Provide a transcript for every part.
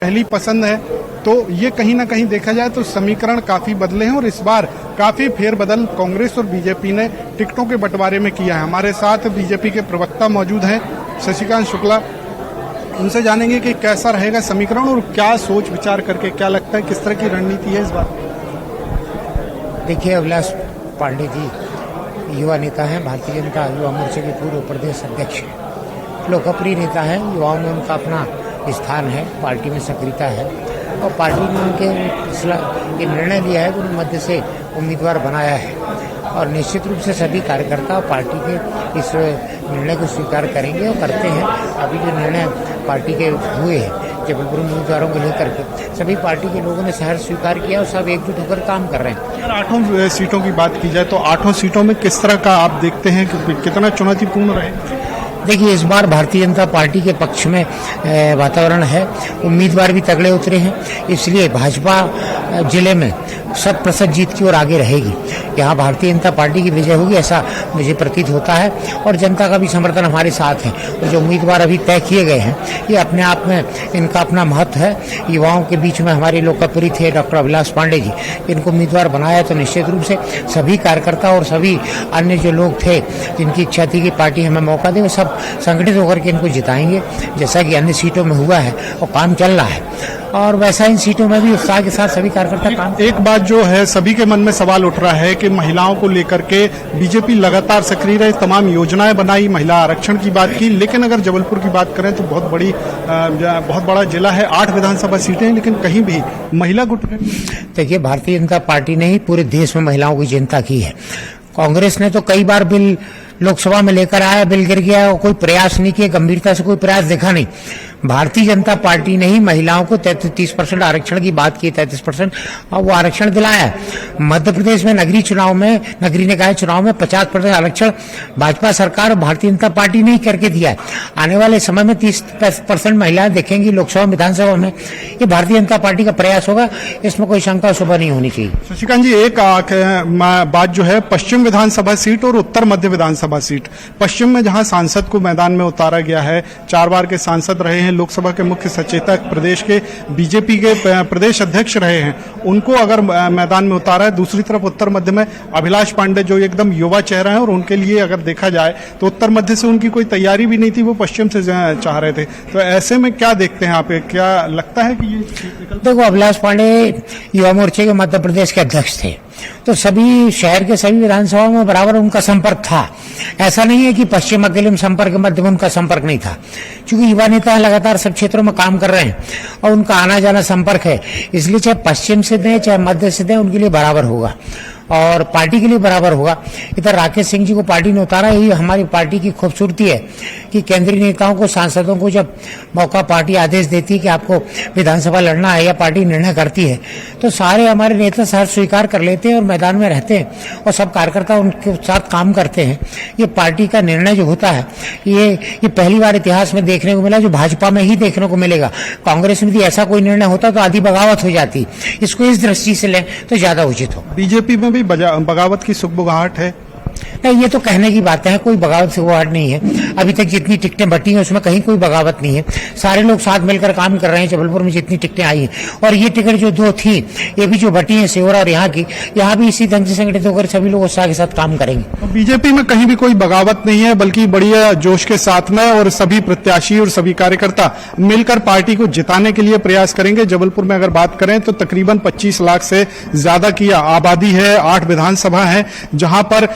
पहली पसंद है, तो ये कहीं ना कहीं देखा जाए तो समीकरण काफी बदले हैं और इस बार काफी फेरबदल कांग्रेस और बीजेपी ने टिकटों के बंटवारे में किया है। हमारे साथ बीजेपी के प्रवक्ता मौजूद हैं शशिकांत शुक्ला, उनसे जानेंगे कि कैसा रहेगा समीकरण और क्या सोच विचार करके क्या लगता है किस तरह की रणनीति है इस बार। देखिए, अभिलाष पांडे जी युवा नेता हैं, भारतीय जनता युवा मोर्चे के पूर्व प्रदेश अध्यक्ष हैं, लोकप्रिय नेता हैं, युवाओं में उनका अपना स्थान है, पार्टी में सक्रियता है और पार्टी ने उनके ये निर्णय लिया है कि उन मध्य से उम्मीदवार बनाया है और निश्चित रूप से सभी कार्यकर्ता पार्टी के इस निर्णय को स्वीकार करेंगे और करते हैं। अभी जो निर्णय पार्टी के हुए हैं जबलपुर उम्मीदवारों को लेकर के सभी पार्टी के लोगों ने सहर्ष स्वीकार किया और सब एकजुट होकर काम कर रहे हैं। अगर 8 सीटों की बात की जाए तो 8 सीटों में किस तरह का आप देखते हैं कि कितना चुनौतीपूर्ण रहे? देखिए, इस बार भारतीय जनता पार्टी के पक्ष में वातावरण है, उम्मीदवार भी तगड़े उतरे हैं, इसलिए भाजपा जिले में 100% जीत की ओर आगे रहेगी। यहाँ भारतीय जनता पार्टी की विजय होगी ऐसा मुझे प्रतीत होता है और जनता का भी समर्थन हमारे साथ है। और जो उम्मीदवार अभी तय किए गए हैं ये अपने आप में इनका अपना महत्व है। युवाओं के बीच में हमारे लोकप्रिय थे डॉक्टर अभिलाष पांडे जी, इनको उम्मीदवार बनाया तो निश्चित रूप से सभी कार्यकर्ता और सभी अन्य जो लोग थे जिनकी इच्छा थी कि पार्टी हमें मौका दे वो सब संगठित होकर के इनको जिताएंगे, जैसा कि अन्य सीटों में हुआ है और काम चल रहा है और वैसा इन सीटों में भी उत्साह के साथ सभी कार्यकर्ता काम। एक बात जो है सभी के मन में सवाल उठ रहा है कि महिलाओं को लेकर के बीजेपी लगातार सक्रिय रही, तमाम योजनाएं बनाई, महिला आरक्षण की बात की, लेकिन अगर जबलपुर की बात करें तो बहुत बड़ा जिला है, 8 विधानसभा सीटें हैं, लेकिन कहीं भी महिला गुट। देखिए, भारतीय जनता पार्टी ने ही पूरे देश में महिलाओं की चिंता की है। कांग्रेस ने तो कई बार बिल लोकसभा में लेकर आया, बिल गिर गया और कोई प्रयास नहीं किया, गंभीरता से कोई प्रयास देखा नहीं। भारतीय जनता पार्टी ने ही महिलाओं को 33% आरक्षण की बात की, 33% और वो आरक्षण दिलाया। मध्य प्रदेश में नगरीय निकाय चुनाव में 50% आरक्षण भाजपा सरकार और भारतीय जनता पार्टी ने ही करके दिया है। आने वाले समय में 30% महिलाएं देखेंगी लोकसभा विधानसभा में, ये भारतीय जनता पार्टी का प्रयास होगा, इसमें कोई शंका शुबा नहीं होनी चाहिए। शशिकांत जी, एक बात जो है पश्चिम विधानसभा सीट और उत्तर मध्य विधानसभा सीट, पश्चिम में जहां सांसद को मैदान में उतारा गया है, 4 बार के सांसद रहे हैं, लोकसभा के मुख्य सचेतक, प्रदेश के बीजेपी के प्रदेश अध्यक्ष रहे हैं, उनको अगर मैदान में उतारा है। दूसरी तरफ उत्तर मध्य में अभिलाष पांडे जो एकदम युवा चेहरा है और उनके लिए अगर देखा जाए तो उत्तर मध्य से उनकी कोई तैयारी भी नहीं थी, वो पश्चिम से चाह रहे थे। तो ऐसे में क्या देखते हैं आप, क्या लगता है कि ये देखो, अभिलाष पांडे युवा मोर्चे के मध्य प्रदेश के अध्यक्ष थे तो सभी शहर के सभी विधानसभाओं में बराबर उनका संपर्क था। ऐसा नहीं है कि पश्चिम अकेले में संपर्क मध्य में उनका संपर्क नहीं था, क्योंकि युवा नेता लगातार सब क्षेत्रों में काम कर रहे हैं और उनका आना जाना संपर्क है, इसलिए चाहे पश्चिम से दें चाहे मध्य से दें उनके लिए बराबर होगा और पार्टी के लिए बराबर होगा। इधर राकेश सिंह जी को पार्टी ने उतारा, यही हमारी पार्टी की खूबसूरती है कि केंद्रीय नेताओं को, सांसदों को जब मौका पार्टी आदेश देती है कि आपको विधानसभा लड़ना है या पार्टी निर्णय करती है तो सारे हमारे नेता सहर्ष स्वीकार कर लेते हैं और मैदान में रहते हैं और सब कार्यकर्ता उनके साथ काम करते हैं। ये पार्टी का निर्णय जो होता है ये पहली बार इतिहास में देखने को मिला, जो भाजपा में ही देखने को मिलेगा। कांग्रेस में यदि ऐसा कोई निर्णय होता तो आधी बगावत हो जाती, इसको इस दृष्टि से लें तो ज्यादा उचित हो। बीजेपी में भी बगावत की सुगबुगाहट है? नहीं, ये तो कहने की बातें हैं, कोई बगावत से बगावत नहीं है। अभी तक जितनी टिकटें बटी हैं उसमें कहीं कोई बगावत नहीं है, सारे लोग साथ मिलकर काम कर रहे हैं। जबलपुर में जितनी टिकटें आई हैं और ये टिकट जो 2 थी ये भी जो बटी हैं सेवरा और यहाँ की, यहाँ भी इसी ढंग से संगठित होकर सभी लोग उत्साह के साथ काम करेंगे। तो बीजेपी में कहीं भी कोई बगावत नहीं है, बल्कि बढ़िया जोश के साथ में और सभी प्रत्याशी और सभी कार्यकर्ता मिलकर पार्टी को जिताने के लिए प्रयास करेंगे। जबलपुर में अगर बात करें तो तकरीबन 25 लाख से ज्यादा की आबादी है, 8 विधानसभा है, जहां पर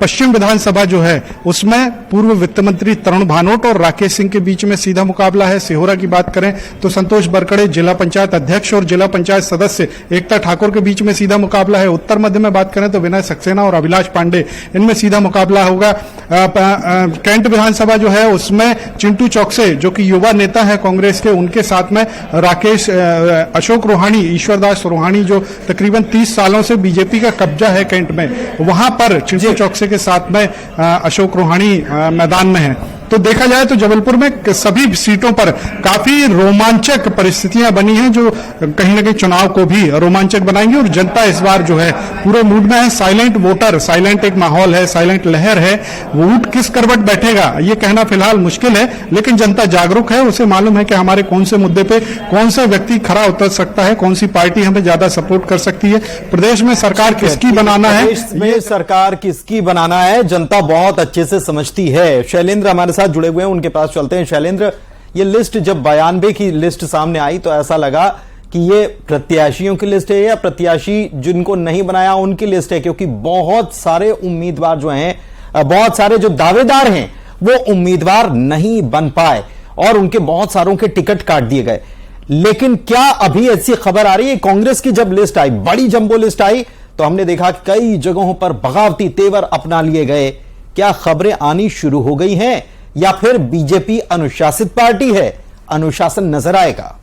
पश्चिम विधानसभा जो है उसमें पूर्व वित्त मंत्री तरुण भानोट और राकेश सिंह के बीच में सीधा मुकाबला है। सिहोरा की बात करें तो संतोष बरकड़े जिला पंचायत अध्यक्ष और जिला पंचायत सदस्य एकता ठाकुर के बीच में सीधा मुकाबला है। उत्तर मध्य में बात करें तो विनय सक्सेना और अभिलाष पांडे, इनमें सीधा मुकाबला होगा। कैंट विधानसभा जो है उसमें चिंटू चौकसे जो कि युवा नेता है कांग्रेस के, उनके साथ में राकेश अशोक रोहाणी, ईश्वरदास रोहाणी जो तकरीबन 30 सालों से बीजेपी का कब्जा है कैंट में, वहां पर चिंटू चौकसे के साथ में अशोक रोहाणी मैदान में है। तो देखा जाए तो जबलपुर में सभी सीटों पर काफी रोमांचक परिस्थितियां बनी हैं, जो कहीं ना कहीं चुनाव को भी रोमांचक बनाएंगे। और जनता इस बार जो है पूरे मूड में है। साइलेंट वोटर, साइलेंट एक माहौल है, साइलेंट लहर है। वोट किस करवट बैठेगा ये कहना फिलहाल मुश्किल है, लेकिन जनता जागरूक है। उसे मालूम है कि हमारे कौन से मुद्दे पे कौन सा व्यक्ति खरा उतर सकता है, कौन सी पार्टी हमें ज्यादा सपोर्ट कर सकती है, प्रदेश में सरकार किसकी बनाना है, प्रदेश में सरकार किसकी बनाना है, जनता बहुत अच्छे से समझती है। शैलेंद्र हमारे साथ जुड़े हुए हैं, उनके पास चलते हैं। शैलेंद्र, ये लिस्ट जब 92 की लिस्ट सामने आई तो ऐसा लगा कि ये प्रत्याशियों की लिस्ट है या प्रत्याशी जिनको नहीं बनाया उनकी लिस्ट है, क्योंकि बहुत सारे उम्मीदवार जो हैं, बहुत सारे जो दावेदार हैं वो उम्मीदवार नहीं बन पाए और उनके बहुत सारों के टिकट काट दिए गए। लेकिन क्या अभी ऐसी खबर आ रही है, कांग्रेस की जब लिस्ट आई, बड़ी जंबो लिस्ट आई, तो हमने देखा कि कई जगहों पर बगावती तेवर अपना लिए गए। क्या खबरें आनी शुरू हो गई हैं या फिर बीजेपी अनुशासित पार्टी है, अनुशासन नजर आएगा?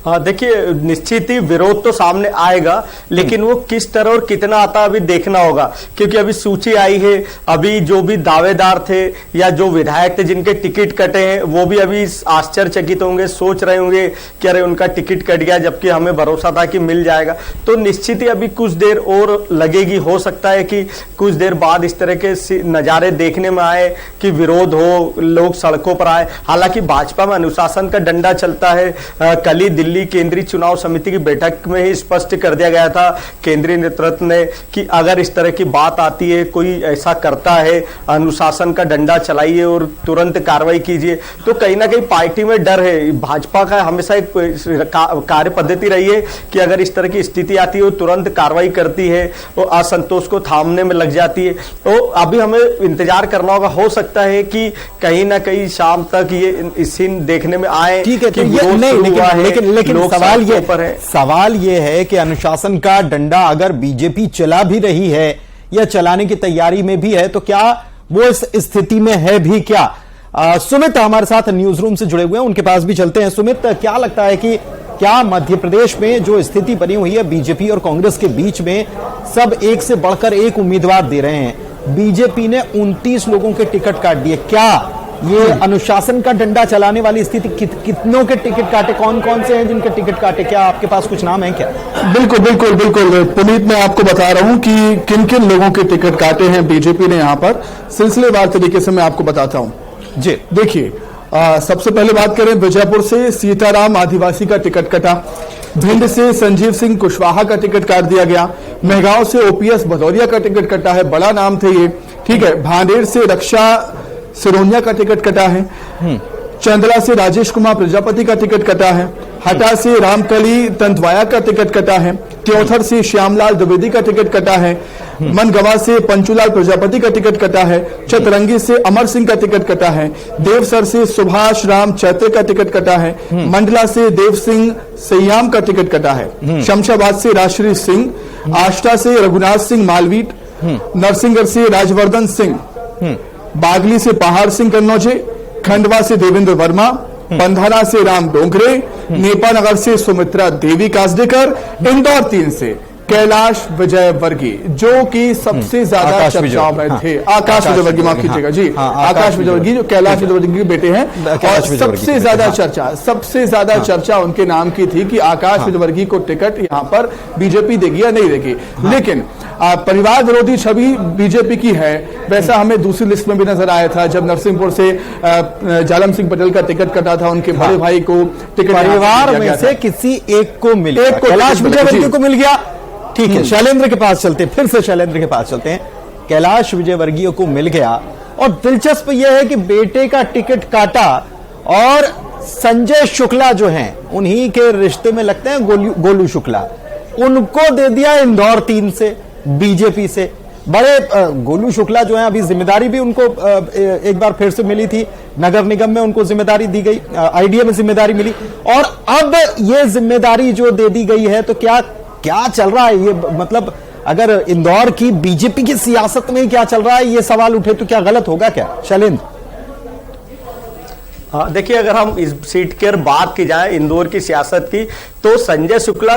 हाँ, देखिए, निश्चित ही विरोध तो सामने आएगा, लेकिन वो किस तरह और कितना आता अभी देखना होगा, क्योंकि अभी सूची आई है। अभी जो भी दावेदार थे या जो विधायक थे जिनके टिकट कटे हैं, वो भी अभी आश्चर्यचकित होंगे, सोच रहे होंगे कि अरे उनका टिकट कट गया, जबकि हमें भरोसा था कि मिल जाएगा। तो निश्चित ही अभी कुछ देर और लगेगी। हो सकता है कि कुछ देर बाद इस तरह के नजारे देखने में आए कि विरोध हो, लोग सड़कों पर आए। हालांकि भाजपा में अनुशासन का डंडा चलता है। कल ही दिल्ली केंद्रीय चुनाव समिति की बैठक में ही स्पष्ट कर दिया गया था केंद्रीय नेतृत्व ने कि अगर इस तरह की बात आती है, कोई ऐसा करता है, अनुशासन का डंडा चलाइए और तुरंत कार्रवाई कीजिए। तो कहीं ना कहीं पार्टी में डर है। भाजपा का हमेशा एक कार्य पद्धति रही है कि अगर इस तरह की स्थिति आती है वो तुरंत कार्रवाई करती है और असंतोष को थामने में लग जाती है। तो अभी हमें इंतजार करना होगा। हो सकता है कि कहीं ना कहीं शाम तक ये सीन देखने में आए। ठीक है, कि तो ये नहीं, लेकिन सवाल ये है कि अनुशासन का डंडा अगर बीजेपी चला भी रही है या चलाने की तैयारी में भी है, तो क्या वो इस स्थिति में है भी क्या? सुमित हमारे साथ न्यूज रूम से जुड़े हुए हैं, उनके पास भी चलते हैं। सुमित, क्या लगता है कि क्या मध्य प्रदेश में जो स्थिति बनी हुई है बीजेपी और कांग्रेस के बीच में, सब एक से बढ़कर एक उम्मीदवार दे रहे हैं, बीजेपी ने 29 लोगों के टिकट काट दिए, क्या ये अनुशासन का डंडा चलाने वाली स्थिति? कितनों के टिकट काटे, कौन कौन से हैं जिनके टिकट काटे? क्या आपके पास कुछ नाम है क्या? बिल्कुल बिल्कुल बिल्कुल पुनीत, मैं आपको बता रहा हूं कि किन किन लोगों के टिकट काटे हैं बीजेपी ने। यहां पर सिलसिलेवार तरीके से मैं आपको बताता हूं। जी देखिए, सबसे पहले बात करें, विजयपुर से सीताराम आदिवासी का टिकट कटा, भिंड से संजीव सिंह कुशवाहा का टिकट काट दिया गया, मेहगांव से ओपीएस भदौरिया का टिकट कटा है, बड़ा नाम थे ये, ठीक है। भांडेर से रक्षा सिरोनिया का टिकट कटा है, चंदला से राजेश कुमार प्रजापति का टिकट कटा है, हटा से रामकली तंतवाया का टिकट कटा है, त्योथर से श्यामलाल द्विवेदी का टिकट कटा है, मनगवा से पंचूलाल प्रजापति का टिकट कटा है, चतरंगी से अमर सिंह का टिकट कटा है, देवसर से सुभाष राम चैत्र का टिकट कटा है, मंडला से देव सिंह सयाम का टिकट कटा है, शमशाबाद से राजश्री सिंह, आष्टा से रघुनाथ सिंह मालवीट, नरसिंहगढ़ से राजवर्धन सिंह, बागली से पहाड़ सिंह कन्नौजे, खंडवा से देवेंद्र वर्मा, पंधाना से राम डोंगरे, नेपानगर से सुमित्रा देवी कासडेकर, इंदौर 3 से कैलाश विजयवर्गीय, जो कि सबसे ज्यादा चर्चाओं में थे। आकाश विजयवर्गीय, माफ कीजिएगा जी, आकाश विजयवर्गीय जो कैलाश विजयवर्गीय के बेटे हैं, और सबसे ज्यादा चर्चा उनके नाम की थी कि आकाश विजयवर्गीय को टिकट यहां पर बीजेपी देगी या नहीं देगी। लेकिन परिवार विरोधी छवि बीजेपी की है, वैसा हमें दूसरी लिस्ट में भी नजर आया था जब नरसिंहपुर से जालम सिंह पटेल का टिकट कटा था, उनके बड़े भाई को टिकट परिवार में से किसी एक को मिल गया, कैलाश विजयवर्गीय को मिल गया। ठीक है, शैलेंद्र के पास चलते हैं, फिर से शैलेंद्र के पास चलते हैं। कैलाश विजयवर्गीय को मिल गया, और दिलचस्प यह है कि बेटे का टिकट काटा और संजय शुक्ला जो हैं, उन्हीं के रिश्ते में लगते हैं गोलू शुक्ला, उनको दे दिया इंदौर 3 से बीजेपी से। बड़े गोलू शुक्ला जो है, अभी जिम्मेदारी भी उनको एक बार फिर से मिली थी, नगर निगम में उनको जिम्मेदारी दी गई, आईडीए में जिम्मेदारी मिली, और अब ये जिम्मेदारी जो दे दी गई है, तो क्या चल रहा है ये? मतलब अगर इंदौर की बीजेपी की सियासत में क्या चल रहा है, ये सवाल उठे तो क्या गलत होगा क्या शैलेंद्र? देखिए, अगर हम इस सीट की बात की जाए इंदौर की सियासत की, तो संजय शुक्ला